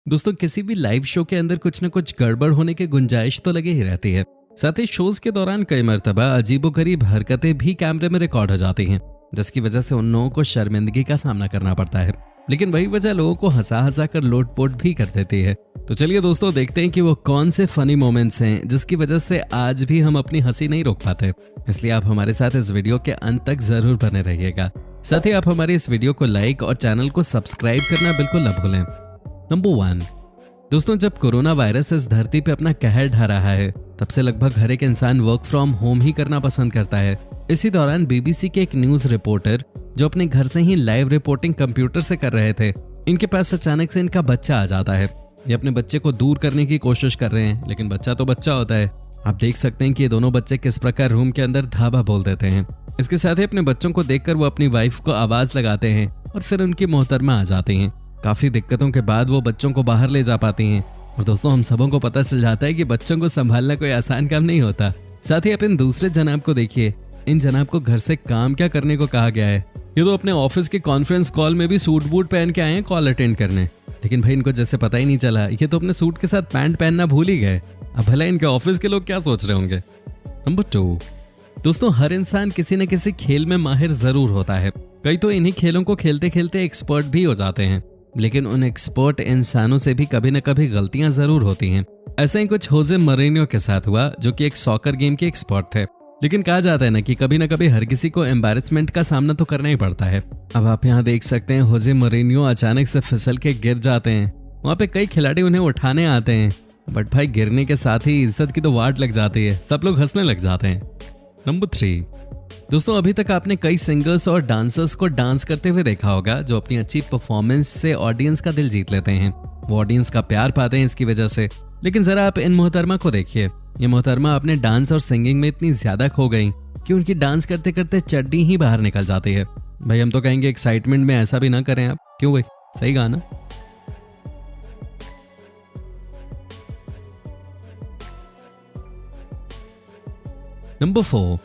दोस्तों किसी भी लाइव शो के अंदर कुछ न कुछ गड़बड़ होने की गुंजाइश तो लगी ही रहती है। साथ ही शोज के दौरान कई मर्तबा अजीबोगरीब हरकतें भी कैमरे में रिकॉर्ड हो जाती हैं, जिसकी वजह से उन लोगों को शर्मिंदगी का सामना करना पड़ता है। लेकिन वही वजह लोगों को हंसा हंसा कर लोटपोट भी कर देती है। तो चलिए दोस्तों देखते हैं कि वो कौन से फनी मोमेंट्स हैं जिसकी वजह से आज भी हम अपनी हंसी नहीं रोक पाते। इसलिए आप हमारे साथ इस वीडियो के अंत तक जरूर बने रहिएगा। साथ ही आप हमारे इस वीडियो को लाइक और चैनल को सब्सक्राइब करना बिल्कुल न भूलें। नंबर 1, दोस्तों जब कोरोना वायरस इस धरती पे अपना कहर ढा रहा है, तब से लगभग हर एक इंसान वर्क फ्रॉम होम ही करना पसंद करता है। इसी दौरान बीबीसी के एक न्यूज रिपोर्टर जो अपने घर से ही लाइव रिपोर्टिंग कंप्यूटर से कर रहे थे, इनके पास अचानक से इनका बच्चा आ जाता है। ये अपने बच्चे को दूर करने की कोशिश कर रहे हैं, लेकिन बच्चा तो बच्चा होता है। आप देख सकते हैं कि ये दोनों बच्चे किस प्रकार रूम के अंदर धाबा बोल देते हैं। इसके साथ ही अपने बच्चों को देखकर वो अपनी वाइफ को आवाज लगाते हैं और फिर उनकी मोहतरमा आ जाती हैं। काफी दिक्कतों के बाद वो बच्चों को बाहर ले जा पाती हैं। और दोस्तों हम सबों को पता चल जाता है कि बच्चों को संभालना कोई आसान काम नहीं होता। साथ ही अपन दूसरे जनाब को देखिए, इन जनाब को घर से काम क्या करने को कहा गया है। ये तो अपने ऑफिस के कॉन्फ्रेंस कॉल में भी सूट बूट पहन के आए हैं कॉल अटेंड करने, लेकिन भाई इनको जैसे पता ही नहीं चला। ये तो अपने सूट के साथ पैंट पहनना भूल ही गए। अब भला इनके ऑफिस के लोग क्या सोच रहे होंगे। नंबर 2, दोस्तों हर इंसान किसी न किसी खेल में माहिर जरूर होता है। कई तो इन्हीं खेलों को खेलते खेलते एक्सपर्ट भी हो जाते हैं, लेकिन उन एक्सपर्ट इंसानों से भी कभी न कभी गलतियां जरूर होती हैं। ऐसा ही कुछ होजे मोरिन्यो के साथ हुआ, जो कि एक सॉकर गेम के एक्सपर्ट थे। लेकिन कहा जाता है ना कि कभी न कभी हर किसी को एम्बैरेसमेंट का सामना तो करना ही पड़ता है। अब आप यहाँ देख सकते हैं होजे मोरिन्यो अचानक से फिसल के गिर जाते हैं। वहाँ पे कई खिलाड़ी उन्हें उठाने आते हैं, बट भाई गिरने के साथ ही इज्जत की तो वाट लग जाती है, सब लोग हंसने लग जाते हैं। नंबर 3, दोस्तों अभी तक आपने कई सिंगर्स और डांसर्स को डांस करते हुए देखा होगा, जो अपनी अच्छी परफॉर्मेंस से ऑडियंस का दिल जीत लेते हैं। वो ऑडियंस का प्यार पाते हैं इसकी वजह से। लेकिन जरा आप इन मोहतरमा को देखिए। ये मोहतरमा अपने डांस और सिंगिंग में इतनी ज्यादा खो गई कि उनकी डांस करते करते चड्डी ही बाहर निकल जाती है। भाई हम तो कहेंगे एक्साइटमेंट में ऐसा भी ना करें आप, क्यों भाई, सही कहा ना। नंबर 4,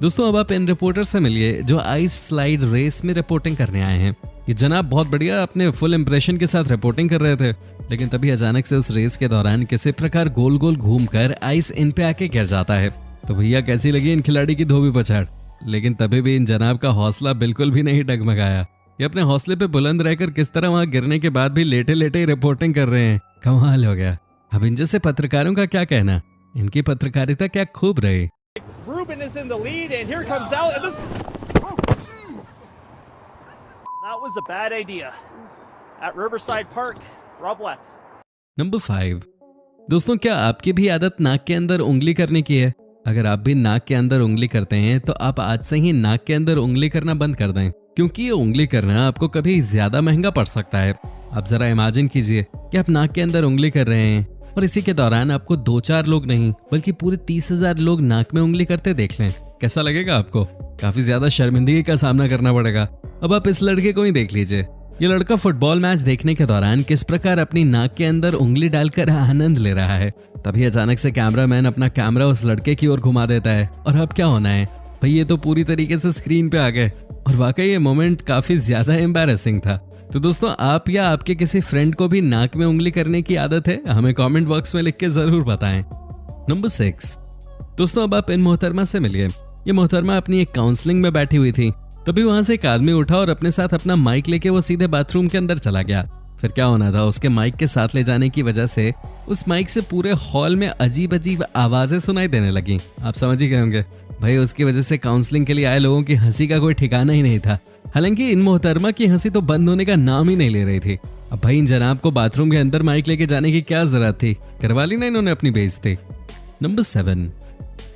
दोस्तों अब आप इन रिपोर्टर से मिलिए जो आइस स्लाइड रेस में रिपोर्टिंग करने आए हैं। ये जनाब बहुत बढ़िया अपने फुल इंप्रेशन के साथ रिपोर्टिंग कर रहे थे, लेकिन तभी अचानक से उस रेस के दौरान किसी प्रकार गोल गोल घूमकर आइस इन पे आके गिर जाता है। तो भैया कैसी लगी इन खिलाड़ी की धोबी पछाड़। लेकिन तभी भी इन जनाब का हौसला बिल्कुल भी नहीं डगमगाया। ये अपने हौसले पे बुलंद रहकर किस तरह वहां गिरने के बाद भी लेटे लेटे ही रिपोर्टिंग कर रहे हैं, कमाल हो गया। अब इन जैसे पत्रकारों का क्या कहना, इनकी पत्रकारिता क्या खूब रही। Ruben is in the lead, and here comes out. And that was a bad idea. At Riverside Park, Rob left. Number 5, दोस्तों क्या आपकी भी आदत नाक के अंदर उंगली करने की है? अगर आप भी नाक के अंदर उंगली करते हैं तो आप आज से ही नाक के अंदर उंगली करना बंद कर दें, क्योंकि ये उंगली करना आपको कभी ज्यादा महंगा पड़ सकता है। आप जरा इमेजिन कीजिए कि आप नाक के अंदर उंगली कर रहे हैं और इसी के दौरान आपको 2-4 लोग नहीं बल्कि पूरे 30,000 लोग नाक में उंगली करते देख लें। कैसा लगेगा आपको? काफी ज्यादा शर्मिंदगी का सामना करना पड़ेगा। अब आप इस लड़के को ही देख लीजिए। ये लड़का फुटबॉल मैच देखने के दौरान किस प्रकार अपनी नाक के अंदर उंगली डालकर आनंद ले रहा है। तभी अचानक से कैमरामैन अपना कैमरा उस लड़के की ओर घुमा देता है और अब क्या होना है भाई, ये तो पूरी तरीके से स्क्रीन पे आ गए। और वाकई ये मोमेंट काफी ज्यादा एम्बैरेसिंग था। तो दोस्तों आप या आपके किसी फ्रेंड को भी नाक में उंगली करने की आदत है? हमें कमेंट बॉक्स में लिख के जरूर बताएं। नंबर 6, दोस्तों अब आप इन मोहतरमा से मिलिए। ये मोहतरमा अपनी एक काउंसलिंग में बैठी हुई थी, तभी वहां से एक आदमी उठा और अपने साथ अपना माइक लेके वो सीधे बाथरूम के अंदर चला गया। फिर क्या होना था, उसके माइक के साथ ले जाने की वजह से उस माइक से पूरे हॉल में अजीब अजीब आवाजें सुनाई देने लगी। आप समझ ही गए होंगे भाई, उसकी वजह से काउंसलिंग के लिए आए लोगों की हंसी का कोई ठिकाना ही नहीं था। हालांकि इन मोहतरमा की हंसी तो बंद होने का नाम ही नहीं ले रही थी। अब भाई इन जनाब को बाथरूम के अंदर माइक लेके जाने की क्या जरूरत थी, करवा ली ना इन्होंने अपनी बेइज्जती। नंबर 7,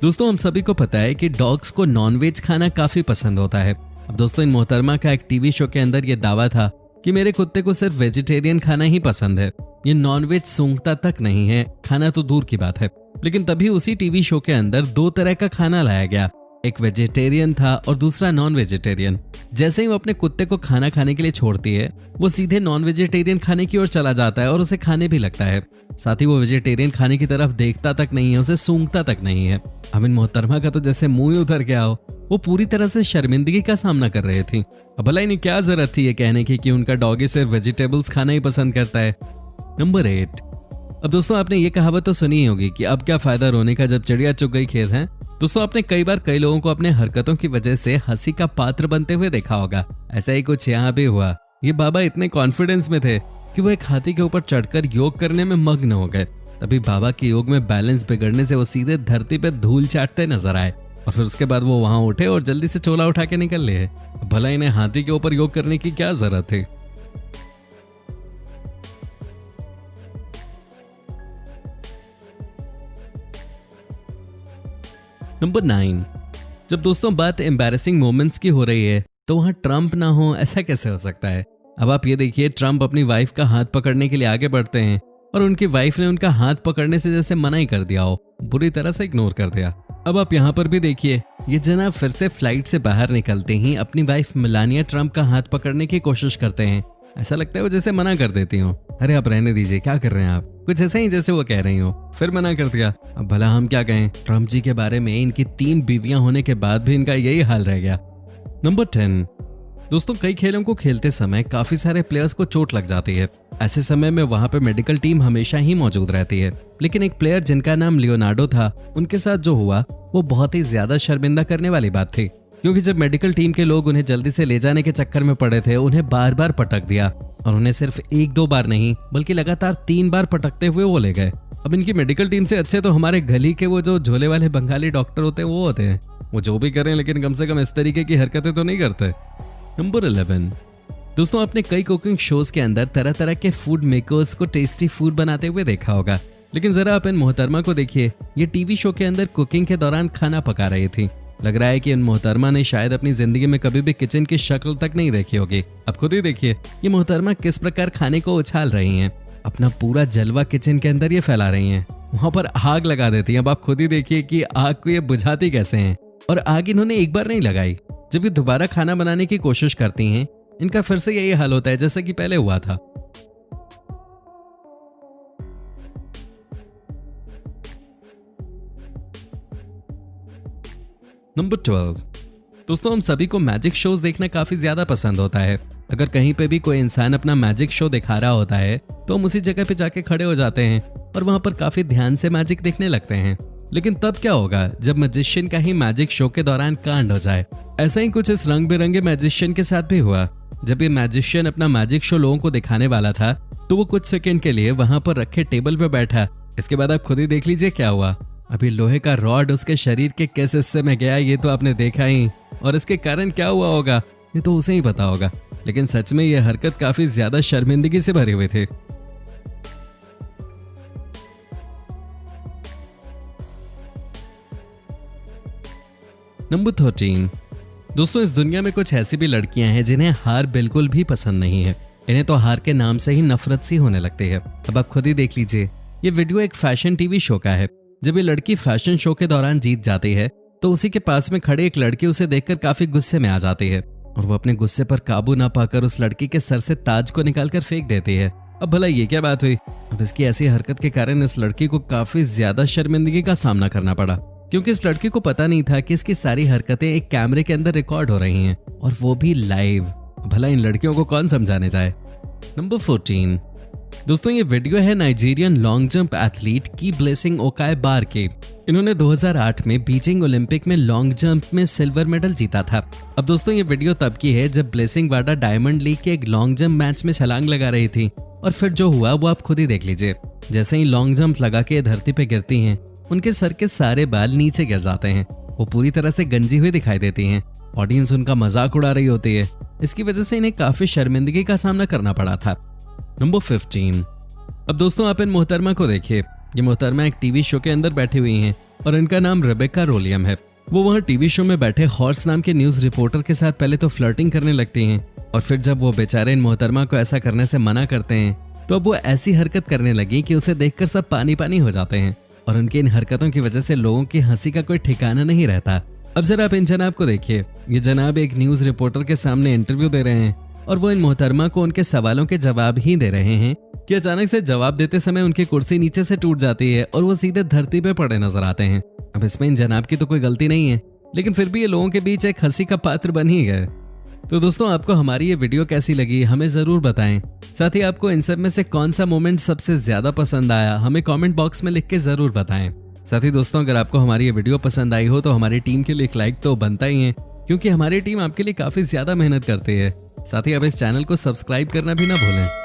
दोस्तों हम सभी को पता है कि डॉग्स को नॉनवेज खाना काफी पसंद होता है। अब दोस्तों इन मोहतरमा का एक टीवी शो के अंदर ये दावा था कि मेरे कुत्ते को सिर्फ वेजिटेरियन खाना ही पसंद है, ये नॉनवेज सूंघता तक नहीं है, खाना तो दूर की बात है। लेकिन तभी उसी टीवी शो के अंदर 2 तरह का खाना लाया गया, एक वेजिटेरियन था और दूसरा नॉन वेजिटेरियन। जैसे ही वो अपने कुत्ते को खाना खाने के लिए छोड़ती है, वो सीधे नॉन वेजिटेरियन खाने की ओर चला जाता है और उसे खाने भी लगता है। साथ ही वो वेजिटेरियन खाने की तरफ देखता तक नहीं है, उसे सूंघता तक नहीं है। अब इन मोहतरमा का तो जैसे मुंह ही उतर गया हो। वो पूरी तरह से शर्मिंदगी का सामना कर रही थी। अब भला इन्हें क्या जरूरत थी ये कहने की कि उनका डॉगी सिर्फ वेजिटेबल्स खाना ही पसंद करता है। नंबर 8। अब दोस्तों आपने ये कहावत तो सुनी ही होगी कि अब क्या फायदा रोने का जब चिड़िया चुग गई खेत है। दोस्तों आपने कई बार कई लोगों को अपने हरकतों की वजह से हंसी का पात्र बनते हुए देखा होगा। ऐसा ही कुछ यहाँ भी हुआ। ये बाबा इतने कॉन्फिडेंस में थे कि वो एक हाथी के ऊपर चढ़कर योग करने में मग्न हो गए। तभी बाबा के योग में बैलेंस बिगड़ने से वो सीधे धरती पे धूल चाटते नजर आए और फिर उसके बाद वो वहां उठे और जल्दी से चोला उठा के निकल लिए। भला इन्हें हाथी के ऊपर योग करने की क्या जरूरत थी। नंबर 9। जब दोस्तों बात एम्बैरेसिंग मोमेंट्स की हो रही है तो वहां ट्रंप ना हो, ऐसा कैसे हो सकता है। अब आप ये देखिए, ट्रंप अपनी वाइफ का हाथ पकड़ने के लिए आगे बढ़ते हैं और उनकी वाइफ ने उनका हाथ पकड़ने से जैसे मना ही कर दिया हो, बुरी तरह से इग्नोर कर दिया। अब आप यहाँ पर भी देखिए, ये जनाब फिर से फ्लाइट से बाहर निकलते ही अपनी वाइफ मेलानिया ट्रंप का हाथ पकड़ने की कोशिश करते हैं। ऐसा लगता है वो जैसे मना कर देती हो, अरे आप रहने दीजिए, क्या कर रहे हैं आप, कुछ ऐसा ही जैसे वो कह रही हो। फिर मना कर दिया। अब भला हम क्या कहें, ट्रंप जी के बारे में इनकी 3 बीवियां होने के बाद भी इनका यही हाल रह गया। नंबर 10। दोस्तों कई खेलों को खेलते समय काफी सारे प्लेयर्स को चोट लग जाती है। ऐसे समय में वहां पे मेडिकल टीम हमेशा ही मौजूद रहती है, लेकिन एक प्लेयर जिनका नाम लियोनार्डो था, उनके साथ जो हुआ वो बहुत ही ज्यादा शर्मिंदा करने वाली बात थी। क्योंकि जब मेडिकल टीम के लोग उन्हें जल्दी से ले जाने के चक्कर में पड़े थे, उन्हें बार बार पटक दिया और उन्हें सिर्फ 1-2 बार नहीं बल्कि लगातार 3 बार पटकते हुए वो ले गए। अब इनकी मेडिकल टीम से अच्छे तो हमारे गली के वो जो झोले वाले बंगाली डॉक्टर होते हैं वो होते हैं। वो जो भी करें लेकिन कम से कम इस तरीके की हरकतें तो नहीं करते। नंबर 11। दोस्तों आपने कई कुकिंग शोज के अंदर तरह तरह के फूड मेकर्स को टेस्टी फूड बनाते हुए देखा होगा, लेकिन जरा आप इन मोहतरमा को देखिए, ये टीवी शो के अंदर कुकिंग के दौरान खाना पका रही थी। लग रहा है कि इन मोहतरमा ने शायद अपनी जिंदगी में कभी भी किचन की शक्ल तक नहीं देखी होगी। अब खुद ही देखिए ये मोहतरमा किस प्रकार खाने को उछाल रही हैं, अपना पूरा जलवा किचन के अंदर ये फैला रही हैं, वहां पर आग लगा देती हैं। अब आप खुद ही देखिए कि आग को ये बुझाती कैसे हैं। और आग इन्होंने एक बार नहीं लगाई, जब ये दोबारा खाना बनाने की कोशिश करती हैं इनका फिर से यही हाल होता है जैसा कि पहले हुआ था। नंबर 12। दोस्तों हम सभी को मैजिक शोज देखना काफी ज्यादा पसंद होता है। अगर कहीं पे भी कोई इंसान अपना मैजिक शो दिखा रहा होता है तो हम उसी जगह पे जाके खड़े हो जाते हैं और वहां पर काफी ध्यान से मैजिक देखने लगते हैं। लेकिन तब क्या होगा जब मैजिशियन का ही मैजिक शो के दौरान कांड हो जाए। ऐसा ही कुछ इस रंग बिरंगे मैजिशियन के साथ भी हुआ। जब ये मैजिशियन अपना मैजिक शो लोगों को दिखाने वाला था तो वो कुछ सेकंड के लिए वहां पर रखे टेबल पे बैठा। इसके बाद आप खुद ही देख लीजिए क्या हुआ। अभी लोहे का रॉड उसके शरीर के किस हिस्से में गया ये तो आपने देखा ही, और इसके कारण क्या हुआ होगा ये तो उसे ही पता होगा। लेकिन सच में यह हरकत काफी ज्यादा शर्मिंदगी से भरी हुई थी। नंबर 13। दोस्तों इस दुनिया में कुछ ऐसी भी लड़कियां हैं जिन्हें हार बिल्कुल भी पसंद नहीं है। इन्हें तो हार के नाम से ही नफरत सी होने लगती है। अब आप खुद ही देख लीजिए, ये वीडियो एक फैशन टीवी शो का है। जब ये लड़की फैशन शो के दौरान जीत जाती है तो उसी के पास में खड़े एक लड़की उसे देखकर काफी गुस्से में आ जाती है और वो अपने गुस्से पर काबू ना पाकर उस लड़की के सर से ताज को निकालकर फेंक देती है। अब भला ये क्या बात हुई। अब इसकी ऐसी हरकत के कारण इस लड़की को काफी ज्यादा शर्मिंदगी का सामना करना पड़ा, क्योंकि इस लड़की को पता नहीं था कि इसकी सारी हरकतें एक कैमरे के अंदर रिकॉर्ड हो रही हैं और वो भी लाइव। भला इन लड़कियों को कौन समझाने जाए। नंबर 14। दोस्तों ये वीडियो है नाइजीरियन लॉन्ग जंप एथलीट की ब्लेसिंग ओकाई बार के। इन्होंने 2008 में बीजिंग ओलंपिक में लॉन्ग जंप में सिल्वर मेडल जीता था। अब दोस्तों ये वीडियो तब की है जब ब्लेसिंग वाडा डायमंड लीग के एक लॉन्ग जंप मैच में छलांग लगा रही थी और फिर जो हुआ वो आप खुद ही देख लीजिए। जैसे ही लॉन्ग जंप लगा के धरती पे गिरती हैं उनके सर के सारे बाल नीचे गिर जाते हैं। वो पूरी तरह से गंजी हुई दिखाई देती हैं। ऑडियंस उनका मजाक उड़ा रही होती है। इसकी वजह से इन्हें काफी शर्मिंदगी का सामना करना पड़ा था। नंबर 15। अब दोस्तों आप इन मोहतरमा को देखिए। ये मोहतरमा एक टीवी शो के अंदर बैठी हुई हैं और इनका नाम रेबेका रोलियम है। वो वहाँ टीवी शो में बैठे हॉर्स नाम के न्यूज रिपोर्टर के साथ पहले तो फ्लर्टिंग करने लगती हैं और फिर जब वो बेचारे इन मोहतरमा को ऐसा करने से मना करते हैं तो अब वो ऐसी हरकत करने लगी कि उसे देखकर सब पानी पानी हो जाते हैं और उनकी इन हरकतों की वजह से लोगों की हंसी का कोई ठिकाना नहीं रहता। अब जरा आप इन जनाब को देखिए। ये जनाब एक न्यूज रिपोर्टर के सामने इंटरव्यू दे रहे हैं और वो इन मोहतरमा को उनके सवालों के जवाब ही दे रहे हैं कि अचानक से जवाब देते समय उनकी कुर्सी नीचे से टूट जाती है और वो सीधे धरती पे पड़े नजर आते हैं। अब इसमें इन जनाब की तो कोई गलती नहीं है, लेकिन फिर भी ये लोगों के बीच एक हंसी का पात्र बन ही गए। तो दोस्तों आपको हमारी ये वीडियो कैसी लगी हमें जरूर बताएं। साथ ही आपको इन सब में से कौन सा मोमेंट सबसे ज्यादा पसंद आया हमें कमेंट बॉक्स में लिख के जरूर बताएं। साथ ही दोस्तों अगर आपको हमारी ये वीडियो पसंद आई हो तो हमारी टीम के लिए एक लाइक तो बनता ही है, क्योंकि हमारी टीम आपके लिए काफी ज्यादा मेहनत करती है। साथ ही आप इस चैनल को सब्सक्राइब करना भी ना भूलें।